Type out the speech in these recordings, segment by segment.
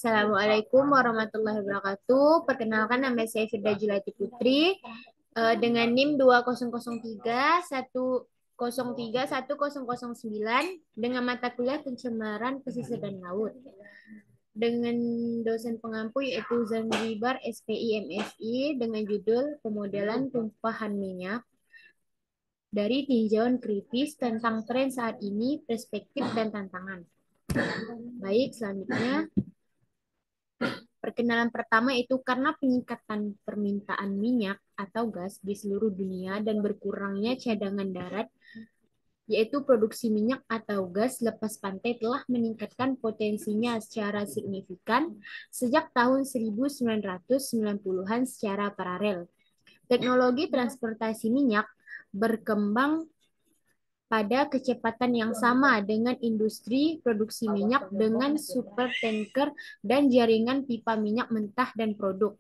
Assalamualaikum warahmatullahi wabarakatuh. Perkenalkan nama saya Firda Julati Putri dengan NIM 2003103109 dengan mata kuliah pencemaran pesisir dan laut. Dengan dosen pengampu yaitu Zanzibar SPI MSI dengan judul Pemodelan Tumpahan Minyak dari Tinjauan Kritis tentang Tren Saat Ini, Perspektif dan Tantangan. Baik, selanjutnya. Perkenalan pertama itu karena peningkatan permintaan minyak atau gas di seluruh dunia dan berkurangnya cadangan darat, yaitu produksi minyak atau gas lepas pantai telah meningkatkan potensinya secara signifikan sejak tahun 1990-an secara paralel. Teknologi transportasi minyak berkembang pada kecepatan yang sama dengan industri produksi minyak dengan supertanker dan jaringan pipa minyak mentah dan produk.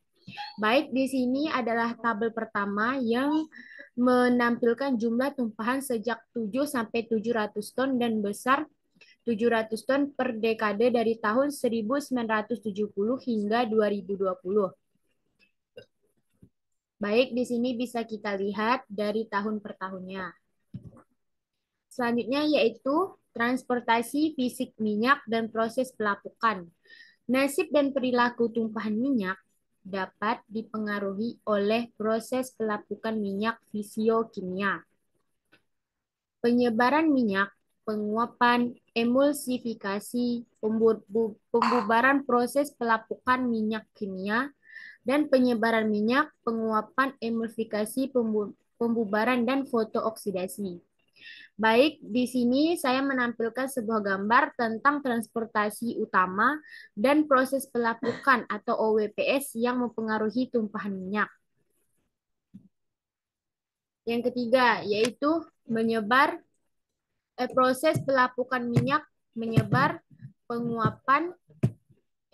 Baik, di sini adalah tabel pertama yang menampilkan jumlah tumpahan sejak 7 sampai 700 ton dan besar 700 ton per dekade dari tahun 1970 hingga 2020. Baik, di sini bisa kita lihat dari tahun per tahunnya. Selanjutnya yaitu transportasi fisik minyak dan proses pelapukan. Nasib dan perilaku tumpahan minyak dapat dipengaruhi oleh proses pelapukan minyak fisiokimia. Penyebaran minyak, penguapan, emulsifikasi, pembubaran proses pelapukan minyak kimia, dan penyebaran minyak, penguapan, emulsifikasi, pembubaran, dan fotooksidasi. Baik, di sini saya menampilkan sebuah gambar tentang transportasi utama dan proses pelapukan atau OWPS yang mempengaruhi tumpahan minyak. Yang ketiga, yaitu proses pelapukan minyak, menyebar, penguapan,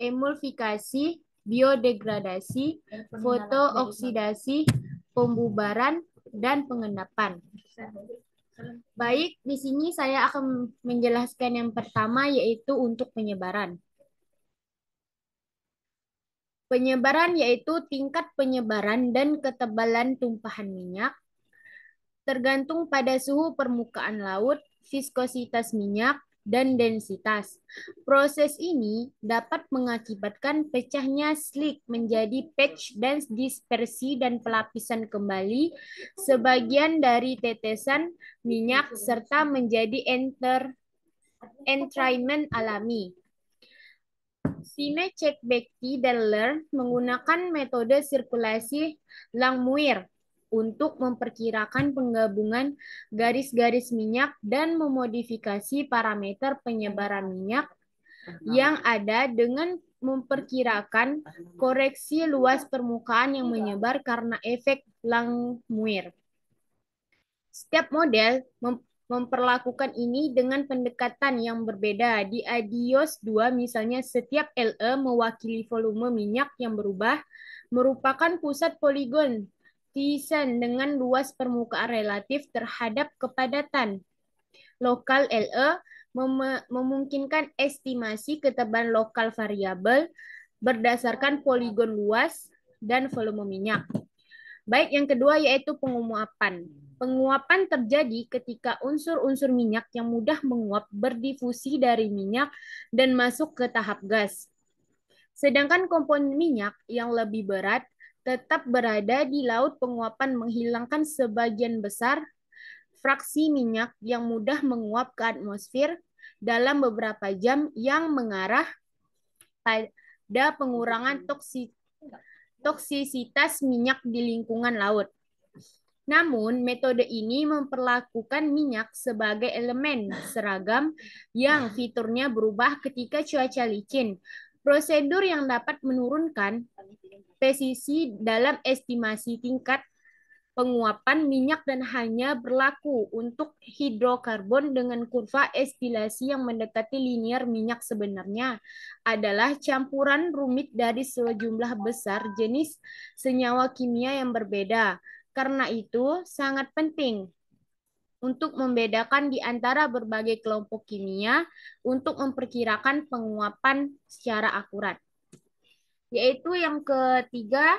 emulsifikasi, biodegradasi, fotooksidasi, pembubaran, dan pengendapan. Baik, di sini saya akan menjelaskan yang pertama yaitu untuk penyebaran. Penyebaran yaitu tingkat penyebaran dan ketebalan tumpahan minyak tergantung pada suhu permukaan laut, viskositas minyak, dan densitas. Proses ini dapat mengakibatkan pecahnya slick menjadi patch dan dispersi dan pelapisan kembali sebagian dari tetesan minyak serta menjadi entrainment alami. Sinecek Becky dan Ler menggunakan metode sirkulasi Langmuir untuk memperkirakan penggabungan garis-garis minyak dan memodifikasi parameter penyebaran minyak yang ada dengan memperkirakan koreksi luas permukaan yang menyebar karena efek Langmuir. Setiap model memperlakukan ini dengan pendekatan yang berbeda. Di Adios 2 misalnya setiap LE mewakili volume minyak yang berubah merupakan pusat poligon Thyssen dengan luas permukaan relatif terhadap kepadatan. Lokal LE memungkinkan estimasi ketebalan lokal variabel berdasarkan poligon luas dan volume minyak. Baik, yang kedua yaitu penguapan. Penguapan terjadi ketika unsur-unsur minyak yang mudah menguap berdifusi dari minyak dan masuk ke tahap gas. Sedangkan komponen minyak yang lebih berat tetap berada di laut. Penguapan menghilangkan sebagian besar fraksi minyak yang mudah menguap ke atmosfer dalam beberapa jam yang mengarah pada pengurangan toksisitas minyak di lingkungan laut. Namun, metode ini memperlakukan minyak sebagai elemen seragam yang fiturnya berubah ketika cuaca licin. Prosedur yang dapat menurunkan presisi dalam estimasi tingkat penguapan minyak dan hanya berlaku untuk hidrokarbon dengan kurva estilasi yang mendekati linear minyak sebenarnya adalah campuran rumit dari sejumlah besar jenis senyawa kimia yang berbeda. Karena itu, sangat penting untuk membedakan di antara berbagai kelompok kimia untuk memperkirakan penguapan secara akurat. Yaitu yang ketiga,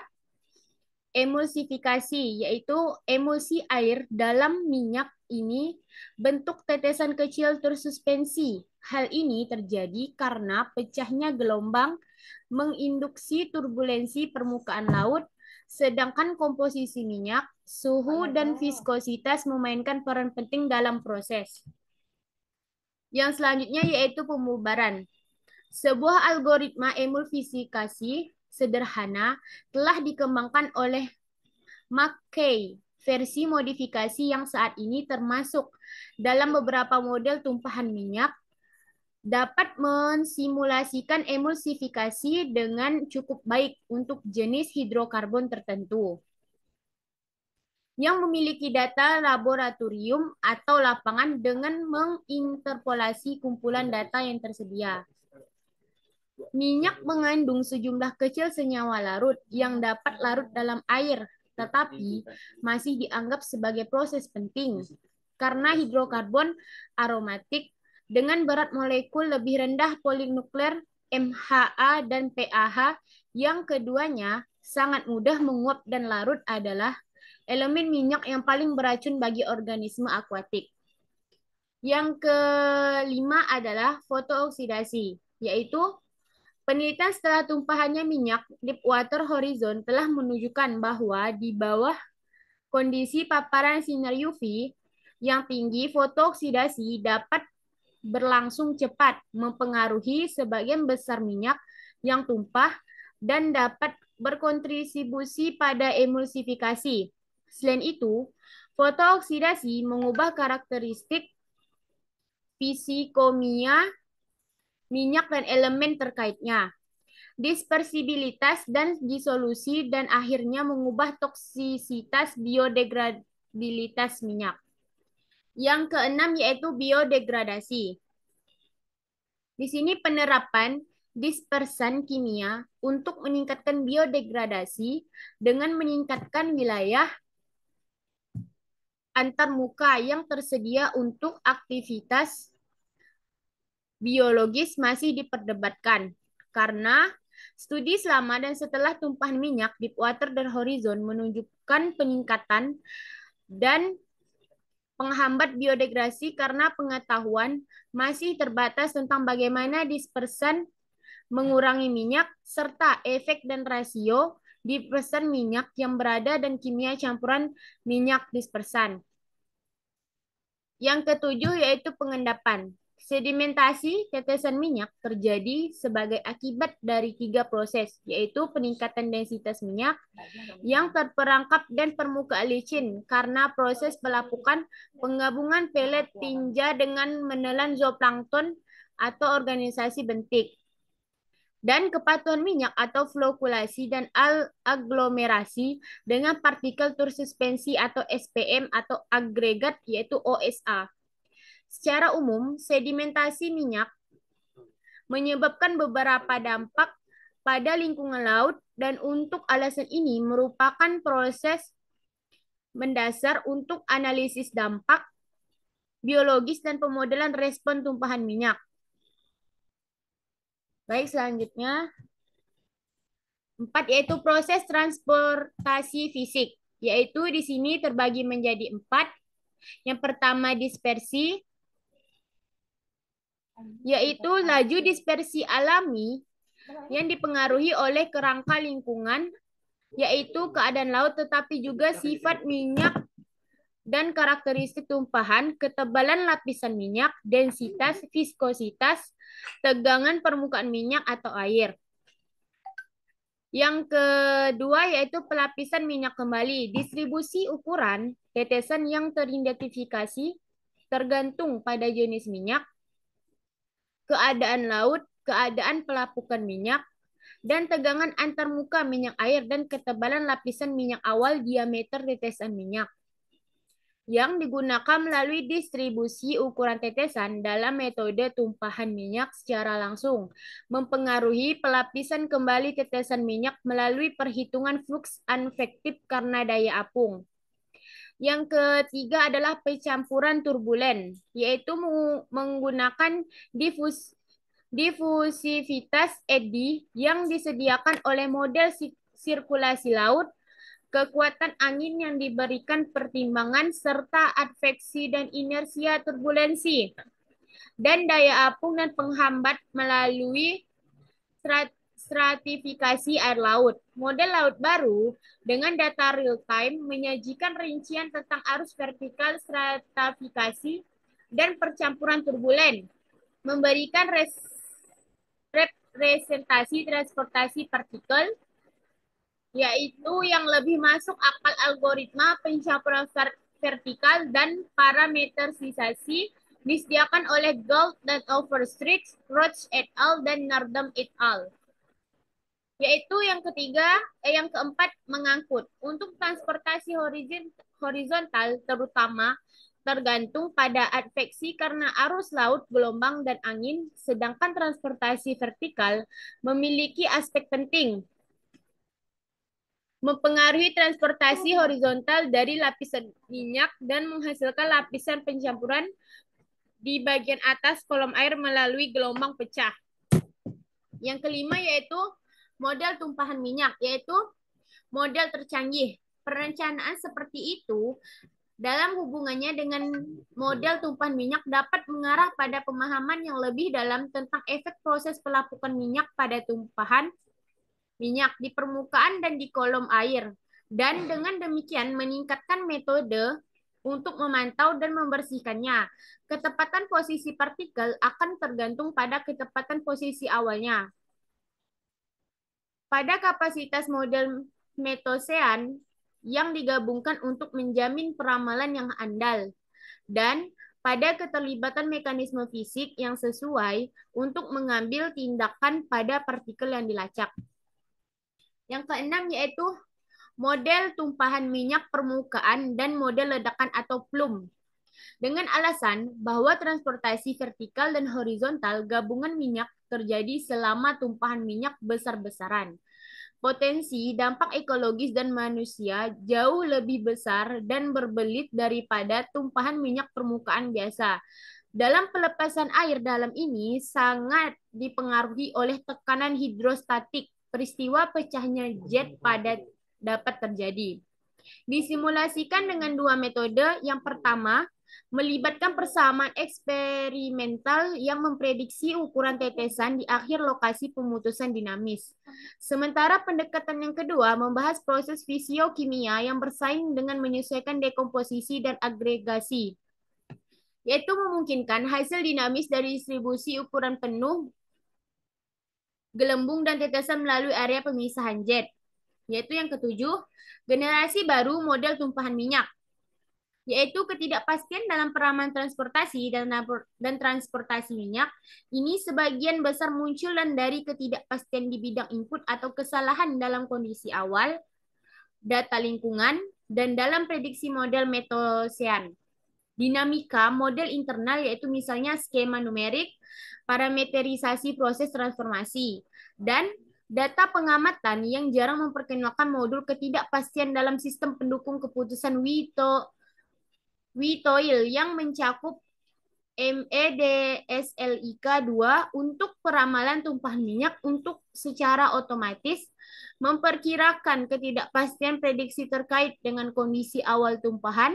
emulsifikasi, yaitu emulsi air dalam minyak ini bentuk tetesan kecil tersuspensi. Hal ini terjadi karena pecahnya gelombang menginduksi turbulensi permukaan laut, sedangkan komposisi minyak, suhu, dan viskositas memainkan peran penting dalam proses. Yang selanjutnya yaitu pembubaran. Sebuah algoritma emulsifikasi sederhana telah dikembangkan oleh McKay, versi modifikasi yang saat ini termasuk dalam beberapa model tumpahan minyak, dapat mensimulasikan emulsifikasi dengan cukup baik untuk jenis hidrokarbon tertentu yang memiliki data laboratorium atau lapangan dengan menginterpolasi kumpulan data yang tersedia. Minyak mengandung sejumlah kecil senyawa larut yang dapat larut dalam air, tetapi masih dianggap sebagai proses penting karena hidrokarbon aromatik dengan berat molekul lebih rendah polinukleer MHA dan PAH yang keduanya sangat mudah menguap dan larut adalah elemen minyak yang paling beracun bagi organisme akuatik. Yang kelima adalah fotooksidasi, yaitu penelitian setelah tumpahannya minyak Deepwater Horizon telah menunjukkan bahwa di bawah kondisi paparan sinar UV yang tinggi, fotooksidasi dapat berlangsung cepat, mempengaruhi sebagian besar minyak yang tumpah dan dapat berkontribusi pada emulsifikasi. Selain itu, fotooksidasi mengubah karakteristik fisikimia minyak dan elemen terkaitnya, dispersibilitas dan disolusi, dan akhirnya mengubah toksisitas biodegradabilitas minyak. Yang keenam yaitu biodegradasi. Di sini penerapan dispersan kimia untuk meningkatkan biodegradasi dengan meningkatkan wilayah antarmuka yang tersedia untuk aktivitas biologis masih diperdebatkan karena studi selama dan setelah tumpahan minyak Deepwater dan Horizon menunjukkan peningkatan dan penghambat biodegradasi karena pengetahuan masih terbatas tentang bagaimana dispersan mengurangi minyak serta efek dan rasio dispersan minyak yang berada dan kimia campuran minyak dispersan. Yang ketujuh yaitu pengendapan. Sedimentasi tetesan minyak terjadi sebagai akibat dari tiga proses, yaitu peningkatan densitas minyak yang terperangkap dan permukaan licin karena proses pelapukan, penggabungan pelet tinja dengan menelan zooplankton atau organisasi bentik, dan kepatuhan minyak atau flokulasi dan aglomerasi dengan partikel tersuspensi atau SPM atau agregat yaitu OSA. Secara umum, sedimentasi minyak menyebabkan beberapa dampak pada lingkungan laut dan untuk alasan ini merupakan proses mendasar untuk analisis dampak biologis dan pemodelan respon tumpahan minyak. Baik, selanjutnya 4 yaitu proses transportasi fisik, yaitu di sini terbagi menjadi 4. Yang pertama dispersi, yaitu laju dispersi alami yang dipengaruhi oleh kerangka lingkungan, yaitu keadaan laut, tetapi juga sifat minyak dan karakteristik tumpahan, ketebalan lapisan minyak, densitas, viskositas, tegangan permukaan minyak atau air. Yang kedua yaitu pelapisan minyak kembali. Distribusi ukuran tetesan yang teridentifikasi tergantung pada jenis minyak, keadaan laut, keadaan pelapukan minyak, dan tegangan antarmuka minyak air dan ketebalan lapisan minyak awal diameter tetesan minyak yang digunakan melalui distribusi ukuran tetesan dalam metode tumpahan minyak secara langsung mempengaruhi pelapisan kembali tetesan minyak melalui perhitungan fluks advektif karena daya apung. Yang ketiga adalah pencampuran turbulen, yaitu menggunakan Difusivitas eddy yang disediakan oleh model sirkulasi laut, kekuatan angin yang diberikan pertimbangan, serta adveksi dan inersia turbulensi, dan daya apung dan penghambat melalui stratifikasi air laut. Model laut baru dengan data real-time menyajikan rincian tentang arus vertikal, stratifikasi, dan percampuran turbulen, memberikan representasi transportasi partikel, yaitu yang lebih masuk akal algoritma pencampuran vertikal dan parameterisasi disediakan oleh Gould dan Overstreet, Roach et al. Dan Nardam et al. Yaitu yang keempat, mengangkut. Untuk transportasi horizontal terutama tergantung pada adveksi karena arus laut, gelombang, dan angin, sedangkan transportasi vertikal memiliki aspek penting mempengaruhi transportasi horizontal dari lapisan minyak dan menghasilkan lapisan pencampuran di bagian atas kolom air melalui gelombang pecah. Yang kelima yaitu model tumpahan minyak, yaitu model tercanggih. Perencanaan seperti itu dalam hubungannya dengan model tumpahan minyak dapat mengarah pada pemahaman yang lebih dalam tentang efek proses pelapukan minyak pada tumpahan minyak di permukaan dan di kolom air. Dan dengan demikian meningkatkan metode untuk memantau dan membersihkannya. Ketepatan posisi partikel akan tergantung pada ketepatan posisi awalnya. Pada kapasitas model metosean yang digabungkan untuk menjamin peramalan yang andal, dan pada keterlibatan mekanisme fisik yang sesuai untuk mengambil tindakan pada partikel yang dilacak. Yang keenam yaitu model tumpahan minyak permukaan dan model ledakan atau plume. Dengan alasan bahwa transportasi vertikal dan horizontal gabungan minyak terjadi selama tumpahan minyak besar-besaran. Potensi dampak ekologis dan manusia jauh lebih besar dan berbelit daripada tumpahan minyak permukaan biasa. Dalam pelepasan air dalam ini sangat dipengaruhi oleh tekanan hidrostatik. Peristiwa pecahnya jet pada dapat terjadi. Disimulasikan dengan dua metode. Yang pertama, melibatkan persamaan eksperimental yang memprediksi ukuran tetesan di akhir lokasi pemutusan dinamis. Sementara pendekatan yang kedua membahas proses fisiokimia yang bersaing dengan menyesuaikan dekomposisi dan agregasi, yaitu memungkinkan hasil dinamis dari distribusi ukuran penuh gelembung dan tetesan melalui area pemisahan jet. Yaitu yang ketujuh, generasi baru model tumpahan minyak, yaitu ketidakpastian dalam peramaan transportasi dan transportasi minyak. Ini sebagian besar muncul dari ketidakpastian di bidang input atau kesalahan dalam kondisi awal, data lingkungan, dan dalam prediksi model metosean. Dinamika model internal yaitu misalnya skema numerik, parameterisasi proses transformasi, dan data pengamatan yang jarang memperkenalkan modul ketidakpastian dalam sistem pendukung keputusan WITOIL yang mencakup MEDSLIK 2 untuk peramalan tumpahan minyak untuk secara otomatis memperkirakan ketidakpastian prediksi terkait dengan kondisi awal tumpahan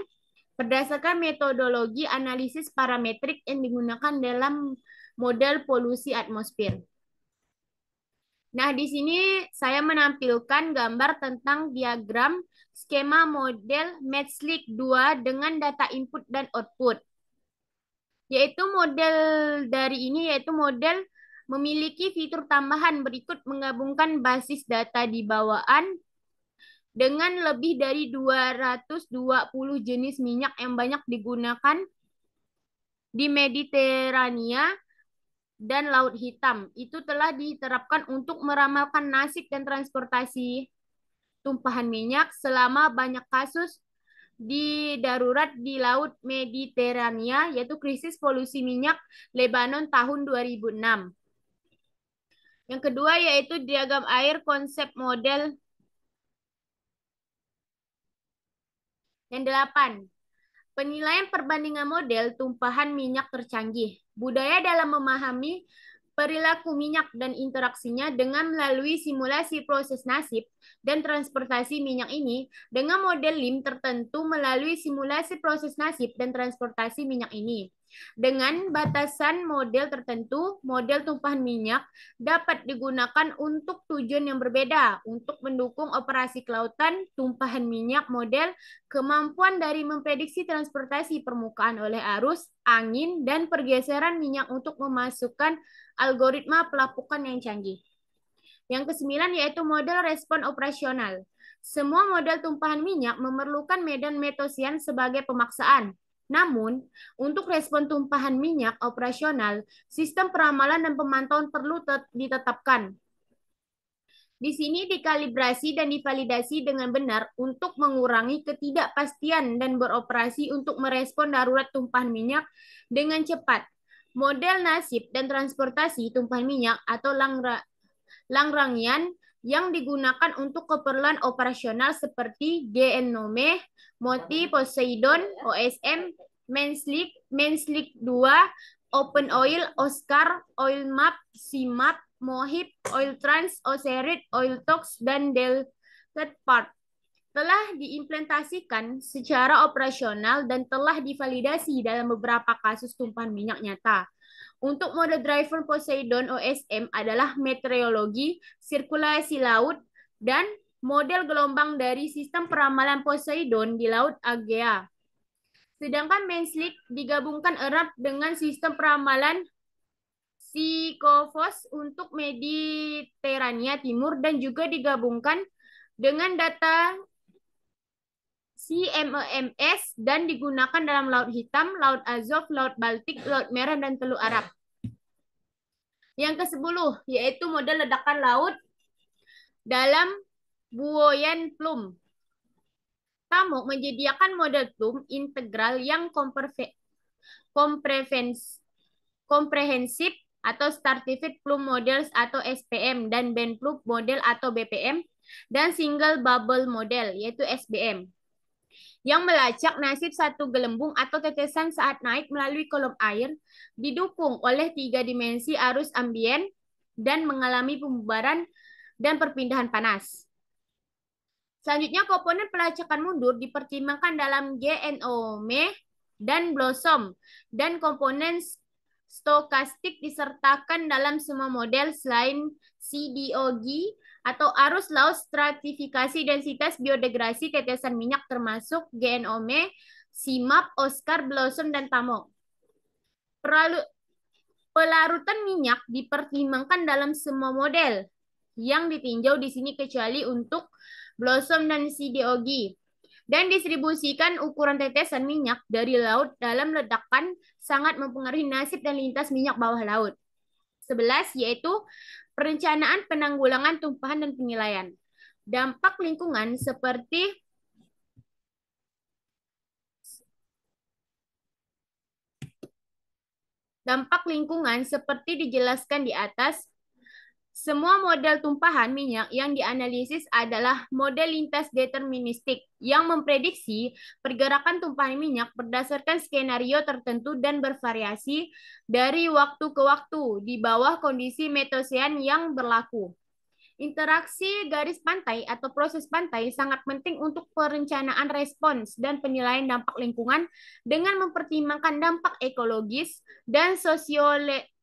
berdasarkan metodologi analisis parametrik yang digunakan dalam model polusi atmosfer. Nah, di sini saya menampilkan gambar tentang diagram skema model MEDSLIK 2 dengan data input dan output. Yaitu model dari ini yaitu model memiliki fitur tambahan berikut: menggabungkan basis data di bawaan dengan lebih dari 220 jenis minyak yang banyak digunakan di Mediterania dan Laut Hitam. Itu telah diterapkan untuk meramalkan nasib dan transportasi tumpahan minyak selama banyak kasus di darurat di Laut Mediterania, yaitu krisis polusi minyak Lebanon tahun 2006. Yang kedua yaitu diagram air konsep model. Yang delapan, penilaian perbandingan model tumpahan minyak tercanggih. Budaya dalam memahami perilaku minyak dan interaksinya dengan melalui simulasi proses nasib dan transportasi minyak ini dengan model LIM tertentu melalui simulasi proses nasib dan transportasi minyak ini. Dengan batasan model tertentu, model tumpahan minyak dapat digunakan untuk tujuan yang berbeda untuk mendukung operasi kelautan, tumpahan minyak model, kemampuan dari memprediksi transportasi permukaan oleh arus, angin, dan pergeseran minyak untuk memasukkan algoritma pelapukan yang canggih. Yang kesembilan yaitu model respon operasional. Semua model tumpahan minyak memerlukan medan metosian sebagai pemaksaan. Namun, untuk respon tumpahan minyak operasional, sistem peramalan dan pemantauan perlu ditetapkan. Di sini dikalibrasi dan divalidasi dengan benar untuk mengurangi ketidakpastian dan beroperasi untuk merespon darurat tumpahan minyak dengan cepat. Model nasib dan transportasi tumpahan minyak atau Langrangian yang digunakan untuk keperluan operasional seperti Genome, Moti, Poseidon, OSM, Manslick 2, Open Oil, Oscar, Oil Map, CMAP, Mohib, Oil Trans, Oserit, Oil Tox, dan Delta Part telah diimplementasikan secara operasional dan telah divalidasi dalam beberapa kasus tumpahan minyak nyata. Untuk mode driver Poseidon OSM adalah meteorologi, sirkulasi laut, dan model gelombang dari sistem peramalan Poseidon di Laut Egea. Sedangkan Manslick digabungkan erat dengan sistem peramalan Sikofos untuk Mediterania Timur dan juga digabungkan dengan data CMEMS dan digunakan dalam Laut Hitam, Laut Azov, Laut Baltik, Laut Merah, dan Teluk Arab. Yang ke-10 yaitu model ledakan laut dalam buoyan plume. Tamuk menyediakan model plume integral yang komprehensif atau Stratified Plume Models atau SPM dan Band Plume Model atau BPM dan Single Bubble Model yaitu SBM yang melacak nasib satu gelembung atau tetesan saat naik melalui kolom air, didukung oleh 3 dimensi arus ambien dan mengalami pembubaran dan perpindahan panas. Selanjutnya, komponen pelacakan mundur dipertimbangkan dalam Genome dan Blossom, dan komponen stokastik disertakan dalam semua model selain CDOG atau arus laut stratifikasi densitas biodegradasi tetesan minyak termasuk Genome, CMAP, Oscar, Blossom, dan Tamok. Pelarutan minyak dipertimbangkan dalam semua model yang ditinjau di sini kecuali untuk Blossom dan CDOG. Dan distribusikan ukuran tetesan minyak dari laut dalam ledakan sangat mempengaruhi nasib dan lintas minyak bawah laut. 11 yaitu perencanaan penanggulangan tumpahan dan penilaian. Dampak lingkungan seperti dijelaskan di atas. Semua model tumpahan minyak yang dianalisis adalah model lintas deterministik yang memprediksi pergerakan tumpahan minyak berdasarkan skenario tertentu dan bervariasi dari waktu ke waktu di bawah kondisi metosean yang berlaku. Interaksi garis pantai atau proses pantai sangat penting untuk perencanaan respons dan penilaian dampak lingkungan dengan mempertimbangkan dampak ekologis dan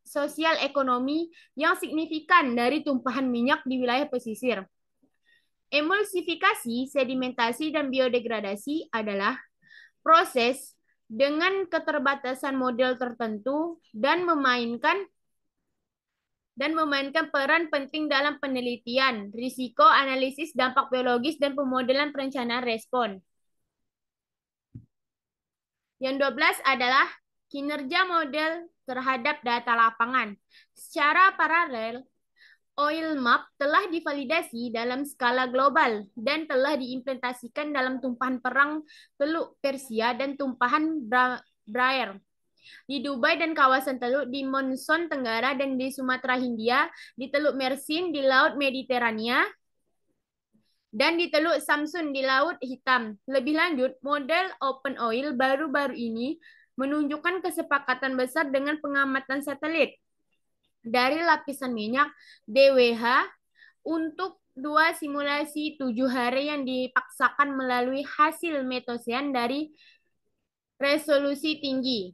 sosial ekonomi yang signifikan dari tumpahan minyak di wilayah pesisir. Emulsifikasi, sedimentasi, dan biodegradasi adalah proses dengan keterbatasan model tertentu dan memainkan peran penting dalam penelitian, risiko, analisis dampak biologis, dan pemodelan perencanaan respon. Yang 12 adalah kinerja model terhadap data lapangan. Secara paralel, Oil Map telah divalidasi dalam skala global dan telah diimplementasikan dalam tumpahan perang Teluk Persia dan tumpahan Bryar di Dubai dan kawasan teluk di Monson Tenggara dan di Sumatera Hindia, di Teluk Mersin di Laut Mediterania, dan di Teluk Samsun di Laut Hitam. Lebih lanjut, model Open Oil baru-baru ini menunjukkan kesepakatan besar dengan pengamatan satelit dari lapisan minyak DWH untuk dua simulasi 7 hari yang dipaksakan melalui hasil metosian dari resolusi tinggi.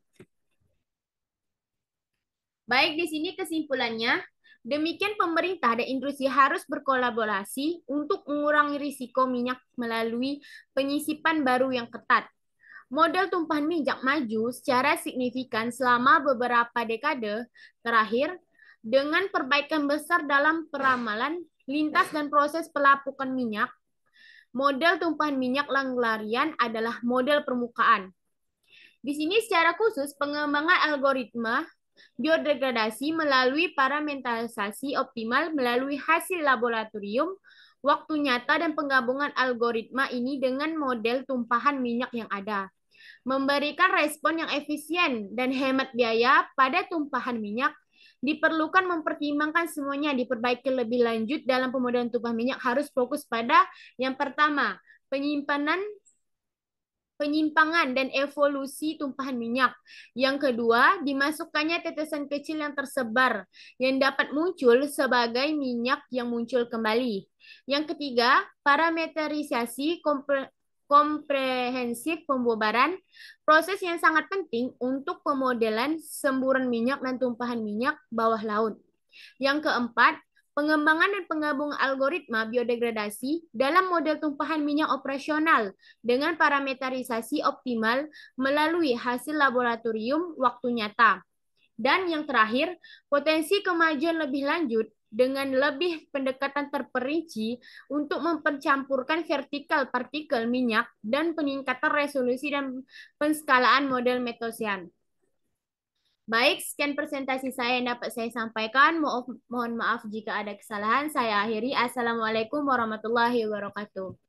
Baik, di sini kesimpulannya, demikian pemerintah dan industri harus berkolaborasi untuk mengurangi risiko minyak melalui penyisipan baru yang ketat. Model tumpahan minyak maju secara signifikan selama beberapa dekade terakhir dengan perbaikan besar dalam peramalan lintas dan proses pelapukan minyak. Model tumpahan minyak Langlarian adalah model permukaan. Di sini secara khusus pengembangan algoritma biodegradasi melalui parametrisasi optimal melalui hasil laboratorium, waktu nyata dan penggabungan algoritma ini dengan model tumpahan minyak yang ada. Memberikan respon yang efisien dan hemat biaya pada tumpahan minyak, diperlukan mempertimbangkan semuanya diperbaiki lebih lanjut dalam pemodelan tumpahan minyak harus fokus pada yang pertama, penyimpangan dan evolusi tumpahan minyak. Yang kedua, dimasukkannya tetesan kecil yang tersebar yang dapat muncul sebagai minyak yang muncul kembali. Yang ketiga, parameterisasi komprehensif pembubaran, proses yang sangat penting untuk pemodelan semburan minyak dan tumpahan minyak bawah laut. Yang keempat, pengembangan dan penggabungan algoritma biodegradasi dalam model tumpahan minyak operasional dengan parameterisasi optimal melalui hasil laboratorium waktu nyata. Dan yang terakhir, potensi kemajuan lebih lanjut dengan lebih pendekatan terperinci untuk mempercampurkan vertikal partikel minyak dan peningkatan resolusi dan penskalaan model metosian. Baik, sekian presentasi saya yang dapat saya sampaikan. Mohon maaf jika ada kesalahan. Saya akhiri. Assalamualaikum warahmatullahi wabarakatuh.